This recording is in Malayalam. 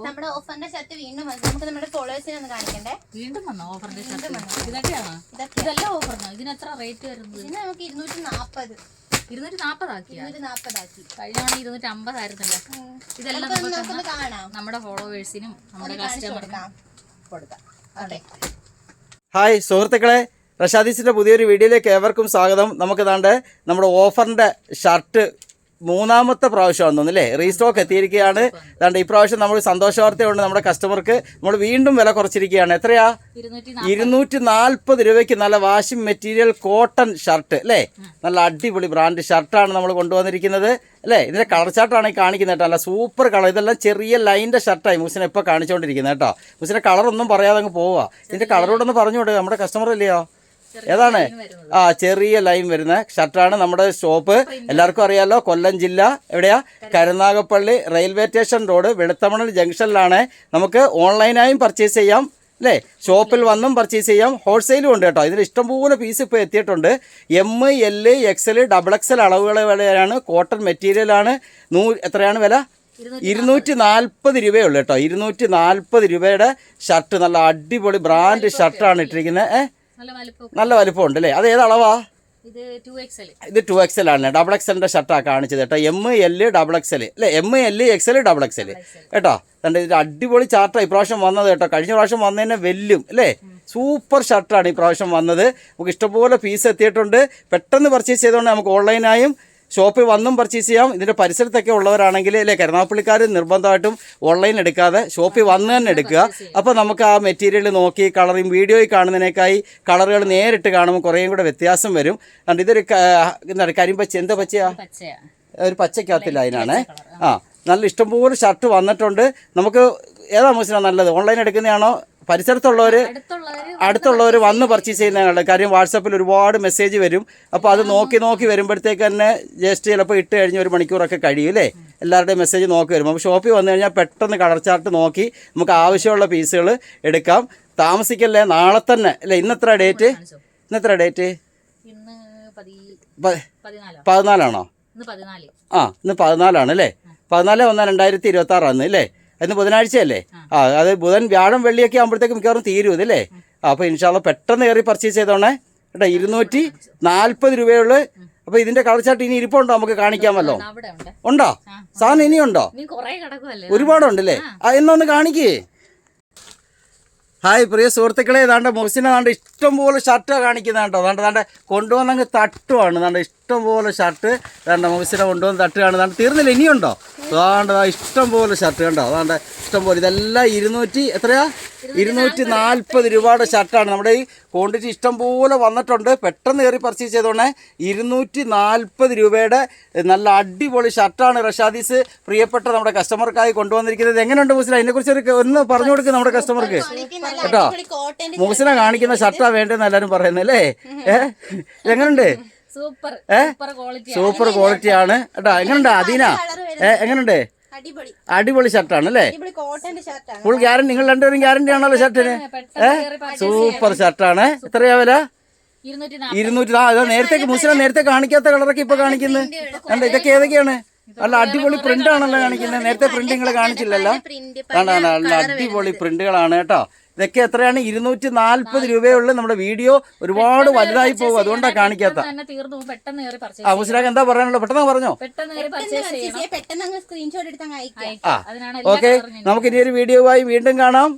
നമ്മുടെ ഓഫറിന്റെ ഷർട്ട് വീണ്ടും വന്നു. നമുക്ക് നമ്മുടെ ഫോളോവേഴ്സിനെ ഒന്ന് കാണിക്കണ്ടേ? വീണ്ടും വന്നോ ഓഫറിന്റെ ഷർട്ട്? ഇതൊക്കെയാണോ? ഇതെല്ലാം ഓഫറിനോ? ഇതിന് എത്ര റേറ്റ് വരുന്നത്? ഇതിന് നമുക്ക് 240 ആക്കി. കഴിഞ്ഞ 250 ആയിരുന്നല്ലോ. ഇതെല്ലാം കാണാം. നമ്മുടെ ഫോളോവേഴ്സിനും നമ്മുടെ കസ്റ്റമറിനും കൊടുക്കാം. അതെ. ഹായ് സുഹൃത്തുക്കളെ, റഷാദീസിൻ്റെ പുതിയൊരു വീഡിയോയിലേക്ക് ഏവർക്കും സ്വാഗതം. നമുക്ക് ദാണ്ട് നമ്മുടെ ഓഫറിൻ്റെ ഷർട്ട് മൂന്നാമത്തെ പ്രാവശ്യമാണെന്ന് തോന്നുന്നു അല്ലേ, റീസ്റ്റോക്ക് എത്തിയിരിക്കുകയാണ്. ദാണ്ട് ഈ പ്രാവശ്യം നമ്മൾ സന്തോഷ വാർത്തയുണ്ട്. നമ്മുടെ കസ്റ്റമർക്ക് നമ്മൾ വീണ്ടും വില കുറച്ചിരിക്കുകയാണ്. എത്രയാ? 240 രൂപയ്ക്ക് നല്ല വാഷിംഗ് മെറ്റീരിയൽ കോട്ടൺ ഷർട്ട് അല്ലേ, നല്ല അടിപൊളി ബ്രാൻഡ് ഷർട്ടാണ് നമ്മൾ കൊണ്ടുവന്നിരിക്കുന്നത് അല്ലേ. ഇതിൻ്റെ കളർ ചാർട്ടാണ് ഈ കാണിക്കുന്നത് കേട്ടോ. നല്ല സൂപ്പർ കളർ. ഇതെല്ലാം ചെറിയ ലൈൻ്റെ ഷർട്ടായി മുസിനെ ഇപ്പോൾ കാണിച്ചുകൊണ്ടിരിക്കുന്നത് കേട്ടോ. മുസിൻ്റെ കളറൊന്നും പറയാതെ അങ്ങ് പോവുക. ഇതിൻ്റെ കളറോടൊന്ന് പറഞ്ഞുകൊണ്ട് നമ്മുടെ കസ്റ്റമർ ഇല്ലയോ? ഏതാണ്? ചെറിയ ലൈൻ വരുന്ന ഷർട്ടാണ്. നമ്മുടെ ഷോപ്പ് എല്ലാവർക്കും അറിയാലോ, കൊല്ലം ജില്ല എവിടെയാ? Karunagappally railway station road Veluthamanal ജംഗ്ഷനിലാണ്. നമുക്ക് ഓൺലൈനായും പർച്ചേസ് ചെയ്യാം അല്ലേ, ഷോപ്പിൽ വന്നും പർച്ചേസ് ചെയ്യാം. ഹോൾസെയിലും ഉണ്ട് കേട്ടോ. ഇതിന് ഇഷ്ടംപോലെ പീസ് ഇപ്പോൾ എത്തിയിട്ടുണ്ട്. എം, എൽ, XL, XXL അളവുകൾ വിലയാണ്. കോട്ടൺ മെറ്റീരിയലാണ്. എത്രയാണ് വില? 240 രൂപയുള്ളൂ കേട്ടോ. 240 രൂപയുടെ ഷർട്ട്, നല്ല അടിപൊളി ബ്രാൻഡ് ഷർട്ടാണ് ഇട്ടിരിക്കുന്നത്. നല്ല വലിപ്പമുണ്ട് അല്ലേ. അത് ഏത് അളവാ? ഇത് 2XL ആണ്. XXLന്റെ ഷർട്ടാണ് കാണിച്ചത് കേട്ടോ. M, L, XXL അല്ലേ. M, L, XL, XXL കേട്ടോ. കണ്ട ഇത് അടിപൊളി ചാർട്ടാണ് ഇപ്രാവശ്യം വന്നത് കേട്ടോ. കഴിഞ്ഞ പ്രാവശ്യം വന്നതിനെ വെല്ലും അല്ലേ. സൂപ്പർ ഷർട്ടാണ് ഇപ്രാവശ്യം വന്നത്. നമുക്ക് ഇഷ്ടംപോലെ പീസ് എത്തിയിട്ടുണ്ട്. പെട്ടെന്ന് പർച്ചേസ് ചെയ്തുകൊണ്ട് നമുക്ക് ഓൺലൈനായും ഷോപ്പിൽ വന്നും പർച്ചേസ് ചെയ്യാം. ഇതിൻ്റെ പരിസരത്തൊക്കെ ഉള്ളവരാണെങ്കിൽ അല്ലേ, കരുനാഗപ്പള്ളിക്കാർ നിർബന്ധമായിട്ടും ഓൺലൈൻ എടുക്കാതെ ഷോപ്പിൽ വന്ന് തന്നെ എടുക്കുക. അപ്പോൾ നമുക്ക് ആ മെറ്റീരിയൽ നോക്കി കളറും വീഡിയോയിൽ കാണുന്നതിനേക്കായി കളറുകൾ നേരിട്ട് കാണുമ്പോൾ കുറേയും കൂടെ വ്യത്യാസം വരും. അതുകൊണ്ട് ഇതൊരു എന്താണ് കരിമ്പച്ച, എന്താ പച്ചയാ? ഒരു പച്ചക്കകത്തില്ല, അതിനാണ്. നല്ല ഇഷ്ടംപോലെ ഷർട്ട് വന്നിട്ടുണ്ട്. നമുക്ക് ഏതാ മുസ്ലിം നല്ലത്? ഓൺലൈൻ എടുക്കുന്നതാണോ? അടുത്തുള്ളവർ വന്ന് പർച്ചേസ് ചെയ്യുന്നതാണ്. കാര്യം വാട്സപ്പിൽ ഒരുപാട് മെസ്സേജ് വരും. അപ്പോൾ അത് നോക്കി വരുമ്പോഴത്തേക്ക് തന്നെ ജസ്റ്റ് ചിലപ്പോൾ ഇട്ട് കഴിഞ്ഞ് 1 മണിക്കൂറൊക്കെ കഴിയും അല്ലേ. എല്ലാവരുടെയും മെസ്സേജ് നോക്കി വരും. അപ്പോൾ ഷോപ്പിൽ വന്നു കഴിഞ്ഞാൽ പെട്ടെന്ന് കളർ ചാർട്ട് നോക്കി നമുക്ക് ആവശ്യമുള്ള പീസുകൾ എടുക്കാം. താമസിക്കല്ലേ, നാളെ തന്നെ അല്ലേ. ഇന്നെത്ര ഡേറ്റ്? ഇന്ന് 14ആണോ? ഇന്ന് 14ആണ് അല്ലേ. 14/1/2026 അല്ലേ. ഇന്ന് ബുധനാഴ്ചയല്ലേ. അത് ബുധൻ വ്യാഴം വെള്ളിയൊക്കെ ആകുമ്പോഴത്തേക്ക് മിക്കവാറും തീരും ഇതല്ലേ. അപ്പോൾ ഇൻഷാല്ല പെട്ടെന്ന് കയറി പർച്ചേസ് ചെയ്തോണേ കേട്ടോ. 240 രൂപയുള്ളൂ. അപ്പോൾ ഇതിൻ്റെ കളർ ചാർട്ട് ഇനി ഇരിപ്പുണ്ടോ? നമുക്ക് കാണിക്കാമല്ലോ. ഉണ്ടോ സാധനം? ഇനിയുണ്ടോ? ഒരുപാടുണ്ടല്ലേ. എന്നൊന്ന് കാണിക്കേ. ഹായ് പ്രിയ സുഹൃത്തുക്കളെ, ഏതാണ്ട് മുഹസിനെ ഏതാണ്ട് ഇഷ്ടംപോലെ ഷർട്ട് കാണിക്കുന്നത് കേട്ടോ. ഏതാണ്ട് കൊണ്ടുവന്നങ്ങ് തട്ടുവാണ്. ഏതാണ്ട് ഇഷ്ടംപോലെ ഷർട്ട് ഏതാണ്ട് മുഹസിനെ കൊണ്ടുവന്ന് തട്ടുകയാണ്. ഏതാണ്ട് തീർന്നില്ല, ഇനിയുണ്ടോ? ഏതാണ്ട് ഇഷ്ടംപോലെ ഷർട്ട് കണ്ടോ. ഏതാണ്ട് ഇഷ്ടംപോലെ. ഇതെല്ലാം 240 രൂപയുടെ ഷർട്ടാണ്. നമ്മുടെ ഈ ക്വാണ്ടിറ്റി ഇഷ്ടംപോലെ വന്നിട്ടുണ്ട്. പെട്ടെന്ന് കയറി പർച്ചേസ് ചെയ്തോണേ. 240 രൂപയുടെ നല്ല അടിപൊളി ഷർട്ടാണ് റഷാദീസ് പ്രിയപ്പെട്ട നമ്മുടെ കസ്റ്റമർക്കായി കൊണ്ടുവന്നിരിക്കുന്നത്. എങ്ങനെയുണ്ട് മുഹസിന? അതിനെക്കുറിച്ച് ഒന്ന് പറഞ്ഞു കൊടുക്കുക നമ്മുടെ കസ്റ്റമർക്ക് കേട്ടോ. മുഹസിന കാണിക്കുന്ന ഷർട്ടാണ് വേണ്ടതെന്ന് എല്ലാവരും പറയുന്നത് അല്ലേ. എങ്ങനെയുണ്ട്? സൂപ്പർ ക്വാളിറ്റിയാണ് കേട്ടോ. എങ്ങനെയുണ്ട് അദീന? എങ്ങനെയുണ്ട്? അടിപൊളി ഷർട്ടാണ് അല്ലേ. Full guarantee. നിങ്ങൾ രണ്ടുപേരും ഗ്യാരണ്ടി ആണല്ലോ ഷർട്ടിന്. സൂപ്പർ ഷർട്ടാണ്. എത്രയാ വില? 200. നേരത്തേക്ക് മുസ്ലിം നേരത്തെ കാണിക്കാത്ത കളറൊക്കെ ഇപ്പൊ കാണിക്കുന്നത് കണ്ടോ. ഇതൊക്കെ ഏതൊക്കെയാണ്? നല്ല അടിപൊളി പ്രിന്റ് ആണല്ലോ കാണിക്കുന്നത്. നേരത്തെ പ്രിന്റ് നിങ്ങൾ കാണിച്ചില്ലല്ലോ. നല്ല അടിപൊളി പ്രിന്റുകളാണ് കേട്ടോ. ഇതൊക്കെ എത്രയാണ്? 240 രൂപയുള്ളൂ. നമ്മുടെ വീഡിയോ ഒരുപാട് വലുതായി പോകും, അതുകൊണ്ടാണ് കാണിക്കാത്ത. മുസ്ലിം എന്താ പറയാനുള്ളത്? പെട്ടെന്ന് പറഞ്ഞോ. ഓക്കെ, നമുക്ക് ഇനിയൊരു വീഡിയോയുമായി വീണ്ടും കാണാം.